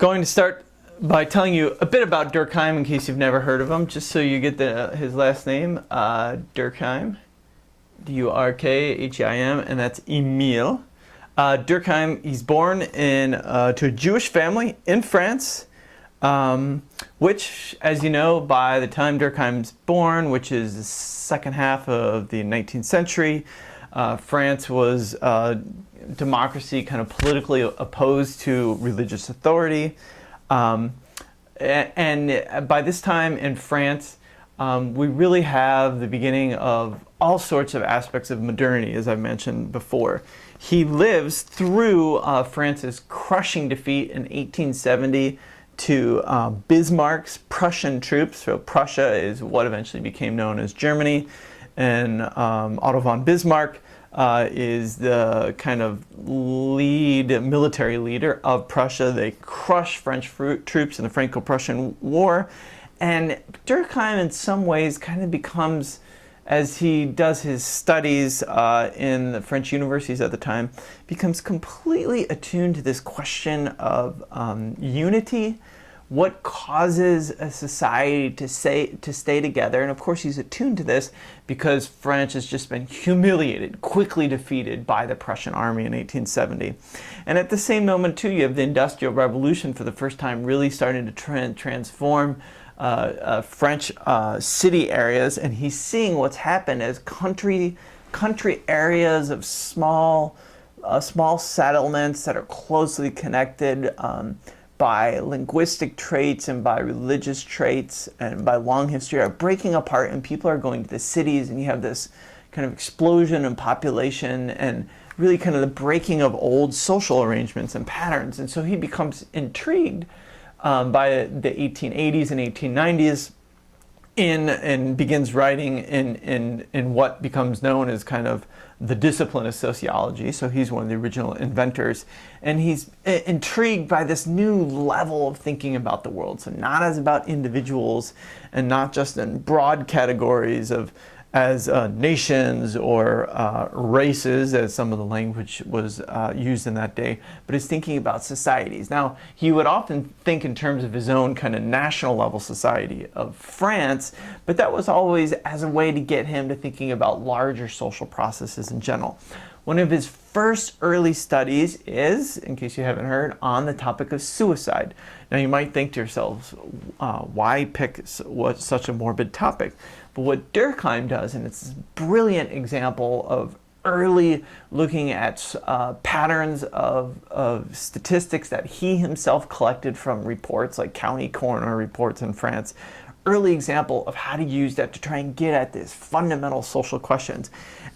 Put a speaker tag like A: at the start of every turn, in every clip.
A: Going to start by telling you a bit about Durkheim in case you've never heard of him, just so you get his last name, Durkheim, D-U-R-K-H-E-I-M, and that's Emile. Durkheim, he's born to a Jewish family in France, which, as you know, by the time Durkheim's born, which is the second half of the 19th century, France was democracy, kind of politically opposed to religious authority. And by this time in France, we really have the beginning of all sorts of aspects of modernity, as I mentioned before. He lives through France's crushing defeat in 1870 to Bismarck's Prussian troops. So Prussia is what eventually became known as Germany, and Otto von Bismarck is the kind of military leader of Prussia. They crush French troops in the Franco-Prussian War, and Durkheim in some ways kind of becomes, as he does his studies in the French universities at the time, becomes completely attuned to this question of unity. What causes a society to stay together? And of course he's attuned to this because France has just been humiliated, quickly defeated by the Prussian army in 1870. And at the same moment too, you have the Industrial Revolution for the first time really starting to transform French city areas, and he's seeing what's happened as country areas of small settlements that are closely connected by linguistic traits and by religious traits and by long history are breaking apart, and people are going to the cities, and you have this kind of explosion in population and really kind of the breaking of old social arrangements and patterns. And so he becomes intrigued by the 1880s and 1890s and begins writing in what becomes known as kind of the discipline of sociology. So he's one of the original inventors, and he's intrigued by this new level of thinking about the world. So not as about individuals and not just in broad categories as nations or races, as some of the language was used in that day, but is thinking about societies. Now, he would often think in terms of his own kind of national level society of France, but that was always as a way to get him to thinking about larger social processes in general. One of his first early studies is, in case you haven't heard, on the topic of suicide. Now you might think to yourselves, why pick such a morbid topic? But what Durkheim does, and it's this brilliant example of early looking at patterns of statistics that he himself collected from reports like county coroner reports in France, early example of how to use that to try and get at these fundamental social questions.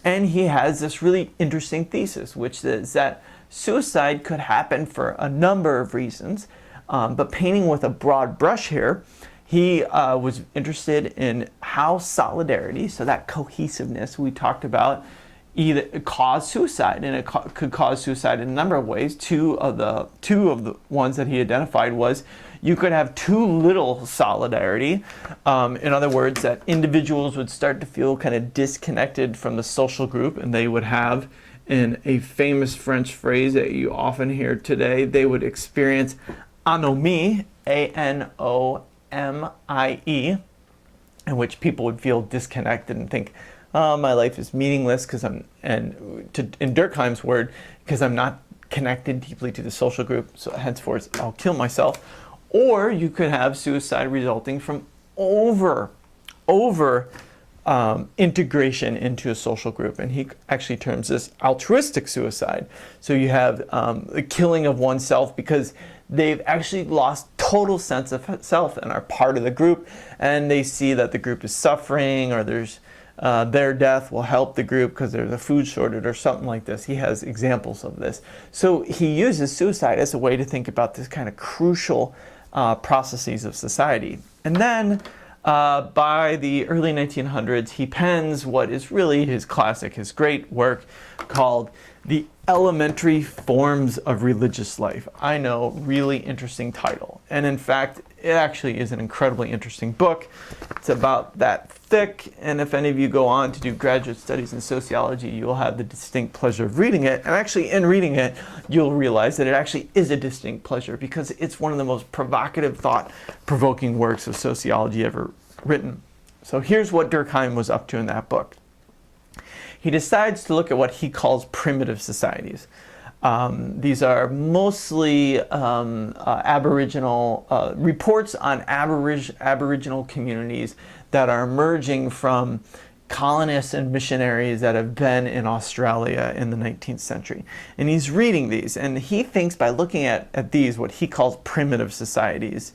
A: And he has this really interesting thesis, which is that suicide could happen for a number of reasons, but painting with a broad brush here, he was interested in how solidarity, so that cohesiveness we talked about, either cause suicide, and it could cause suicide in a number of ways. Two of the ones that he identified was you could have too little solidarity. In other words, that individuals would start to feel kind of disconnected from the social group, and they would have, in a famous French phrase that you often hear today, they would experience anomie, A-N-O-M-I-E, in which people would feel disconnected and think, oh, my life is meaningless in Durkheim's word, because I'm not connected deeply to the social group, so henceforth I'll kill myself. Or you could have suicide resulting from over integration into a social group, and he actually terms this altruistic suicide. So you have the killing of oneself because they've actually lost total sense of self and are part of the group, and they see that the group is suffering, or there's their death will help the group because there's a food shortage or something like this. He has examples of this. So he uses suicide as a way to think about this kind of crucial processes of society. And then by the early 1900s, he pens what is really his classic, his great work called The Elementary Forms of Religious Life. I know, really interesting title. And in fact, it actually is an incredibly interesting book. It's about that thick, and if any of you go on to do graduate studies in sociology, you'll have the distinct pleasure of reading it. And actually, in reading it, you'll realize that it actually is a distinct pleasure because it's one of the most provocative, thought-provoking works of sociology ever written. So here's what Durkheim was up to in that book. He decides to look at what he calls primitive societies. These are mostly Aboriginal reports on Aboriginal communities that are emerging from colonists and missionaries that have been in Australia in the 19th century. And he's reading these, and he thinks by looking at these, what he calls primitive societies,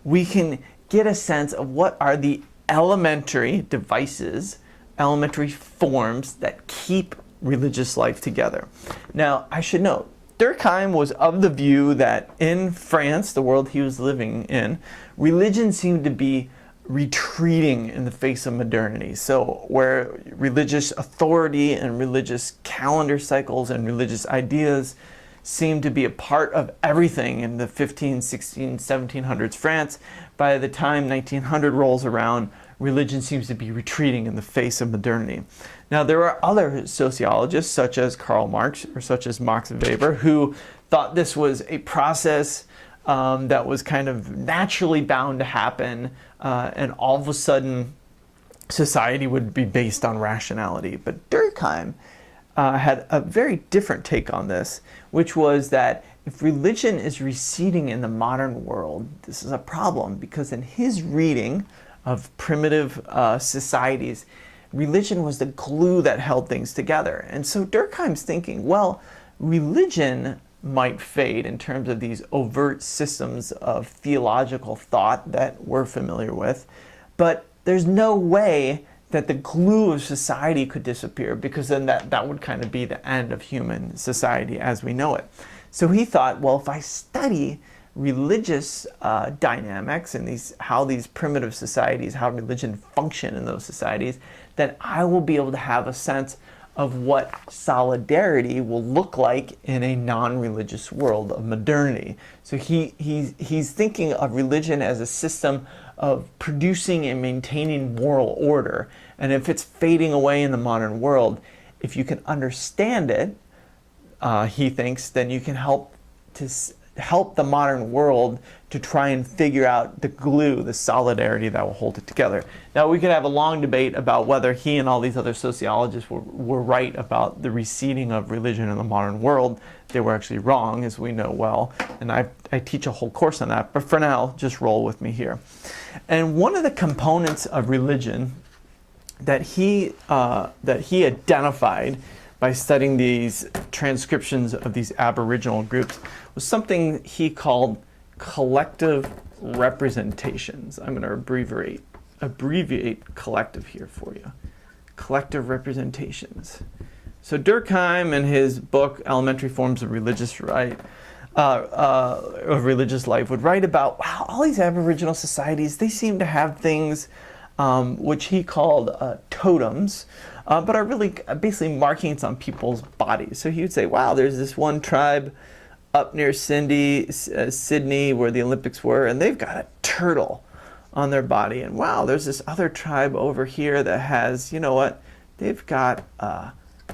A: we can get a sense of what are the elementary devices, elementary forms that keep religious life together. Now, I should note, Durkheim was of the view that in France, the world he was living in, religion seemed to be retreating in the face of modernity. So where religious authority and religious calendar cycles and religious ideas seemed to be a part of everything in the 15, 16, 1700s France, by the time 1900 rolls around, religion seems to be retreating in the face of modernity. Now, there are other sociologists, such as Karl Marx or such as Max Weber, who thought this was a process that was kind of naturally bound to happen, and all of a sudden society would be based on rationality. But Durkheim had a very different take on this, which was that if religion is receding in the modern world, this is a problem, because in his reading of primitive societies, religion was the glue that held things together. And so Durkheim's thinking, well, religion might fade in terms of these overt systems of theological thought that we're familiar with, but there's no way that the glue of society could disappear, because then that would kind of be the end of human society as we know it. So he thought, well, if I study religious dynamics and how these primitive societies, how religion function in those societies, then I will be able to have a sense of what solidarity will look like in a non-religious world of modernity. So he's thinking of religion as a system of producing and maintaining moral order. And if it's fading away in the modern world, if you can understand it, he thinks, then you can help the modern world to try and figure out the glue, the solidarity that will hold it together. Now, we could have a long debate about whether he and all these other sociologists were right about the receding of religion in the modern world. They were actually wrong, as we know well, and I teach a whole course on that, but for now, just roll with me here. And one of the components of religion that he identified by studying these transcriptions of these Aboriginal groups was something he called collective representations. I'm going to abbreviate collective here for you. Collective representations. So Durkheim, in his book Elementary Forms of Religious Life, would write about, wow, all these Aboriginal societies, they seem to have things which he called totems, but are really basically markings on people's bodies. So he would say, wow, there's this one tribe up near Sydney, where the Olympics were, and they've got a turtle on their body. And wow, there's this other tribe over here that has, you know what, they've got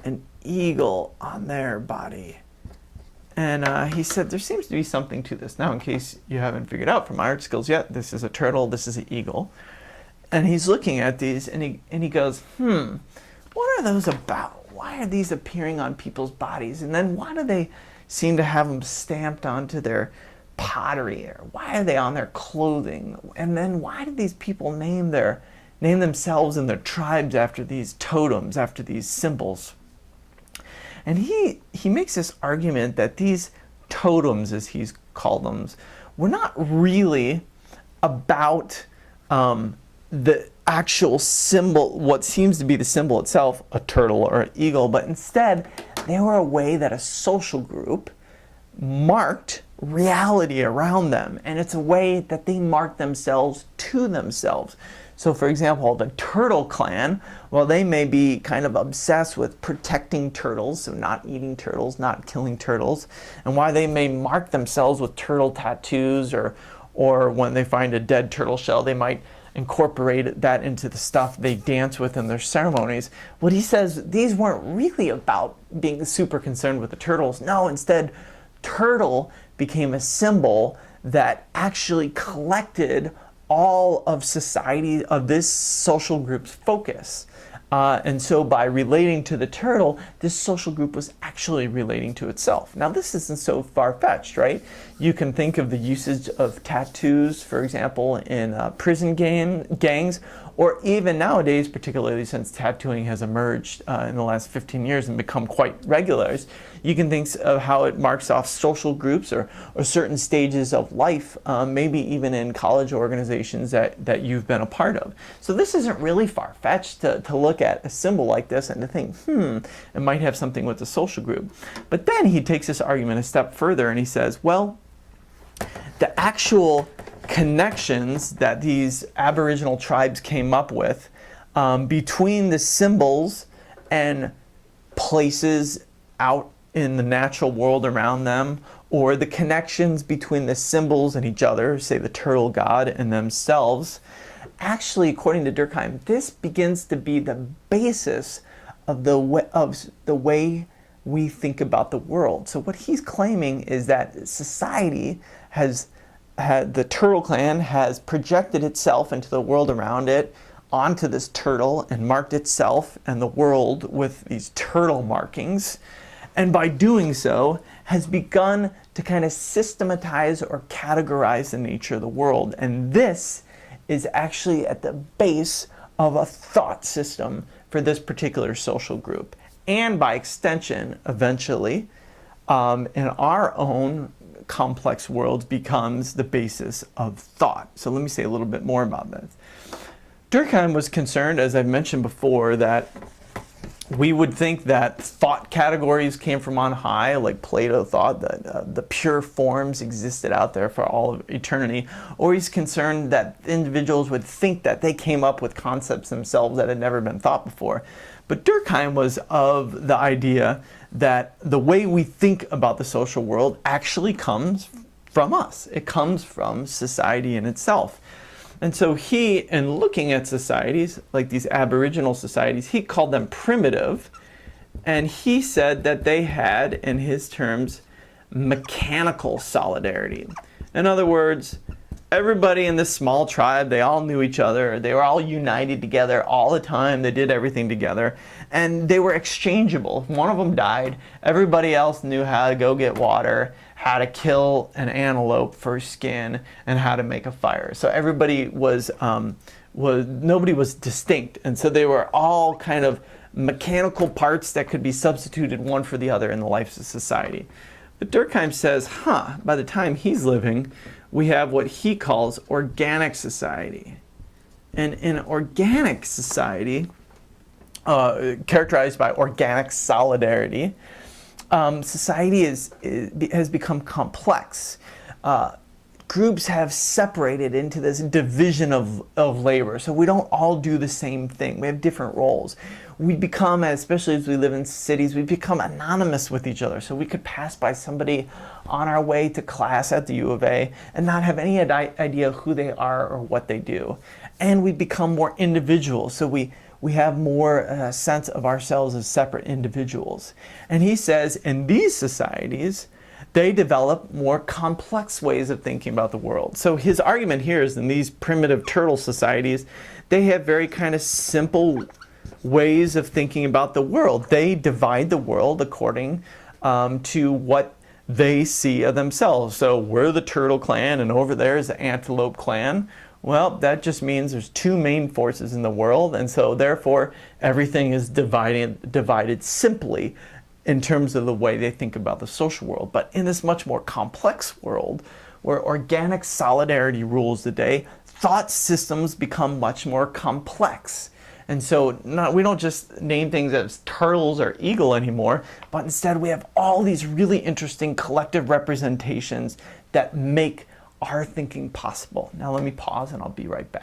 A: an eagle on their body. And he said, there seems to be something to this. Now, in case you haven't figured out from my art skills yet, this is a turtle, this is an eagle. And he's looking at these, and he goes, what are those about? Why are these appearing on people's bodies? And then why do they seem to have them stamped onto their pottery? Or why are they on their clothing? And then why do these people name themselves and their tribes after these totems, after these symbols? And he makes this argument that these totems, as he's called them, were not really about the actual symbol, what seems to be the symbol itself, a turtle or an eagle, but instead they were a way that a social group marked reality around them, and it's a way that they mark themselves to themselves. So for example, the Turtle Clan, well, they may be kind of obsessed with protecting turtles, so not eating turtles, not killing turtles, and why they may mark themselves with turtle tattoos or or when they find a dead turtle shell, they might incorporate that into the stuff they dance with in their ceremonies. What he says, these weren't really about being super concerned with the turtles. No, instead, turtle became a symbol that actually collected all of society, of this social group's focus. And so by relating to the turtle, this social group was actually relating to itself. Now this isn't so far-fetched, right? You can think of the usage of tattoos, for example, in prison gangs, or even nowadays, particularly since tattooing has emerged in the last 15 years and become quite regular, you can think of how it marks off social groups or certain stages of life, maybe even in college organizations that you've been a part of. So this isn't really far-fetched to look at a symbol like this and to think, it might have something with the social group. But then he takes this argument a step further and he says, well, the actual connections that these Aboriginal tribes came up with between the symbols and places out in the natural world around them, or the connections between the symbols and each other, say the turtle god and themselves, actually, according to Durkheim, this begins to be the basis of the way we think about the world. So what he's claiming is that society the Turtle Clan has projected itself into the world around it, onto this turtle, and marked itself and the world with these turtle markings. And by doing so, has begun to kind of systematize or categorize the nature of the world. And this is actually at the base of a thought system for this particular social group. And by extension, eventually, in our own complex world, becomes the basis of thought. So let me say a little bit more about this. Durkheim was concerned, as I've mentioned before, that we would think that thought categories came from on high, like Plato thought that the pure forms existed out there for all of eternity, or he's concerned that individuals would think that they came up with concepts themselves that had never been thought before. But Durkheim was of the idea that the way we think about the social world actually comes from us. It comes from society in itself. And so he, in looking at societies, like these Aboriginal societies, he called them primitive. And he said that they had, in his terms, mechanical solidarity. In other words, everybody in this small tribe, they all knew each other. They were all united together all the time. They did everything together. And they were exchangeable. If one of them died, everybody else knew how to go get water, how to kill an antelope for skin, and how to make a fire. So everybody nobody was distinct. And so they were all kind of mechanical parts that could be substituted one for the other in the life of society. But Durkheim says, by the time he's living, we have what he calls organic society. And in organic society, characterized by organic solidarity, society has become complex. Groups have separated into this division of labor. So we don't all do the same thing. We have different roles. We become, especially as we live in cities, we become anonymous with each other. So we could pass by somebody on our way to class at the U of A and not have any idea who they are or what they do. And we become more individual. So we have more sense of ourselves as separate individuals. And he says in these societies, they develop more complex ways of thinking about the world. So his argument here is in these primitive turtle societies, they have very kind of simple ways of thinking about the world. They divide the world according to what they see of themselves. So we're the Turtle Clan and over there is the Antelope Clan. Well, that just means there's two main forces in the world, and so therefore everything is divided simply in terms of the way they think about the social world. But in this much more complex world, where organic solidarity rules the day, thought systems become much more complex. And so we don't just name things as turtles or eagle anymore, but instead we have all these really interesting collective representations that make our thinking possible. Now let me pause and I'll be right back.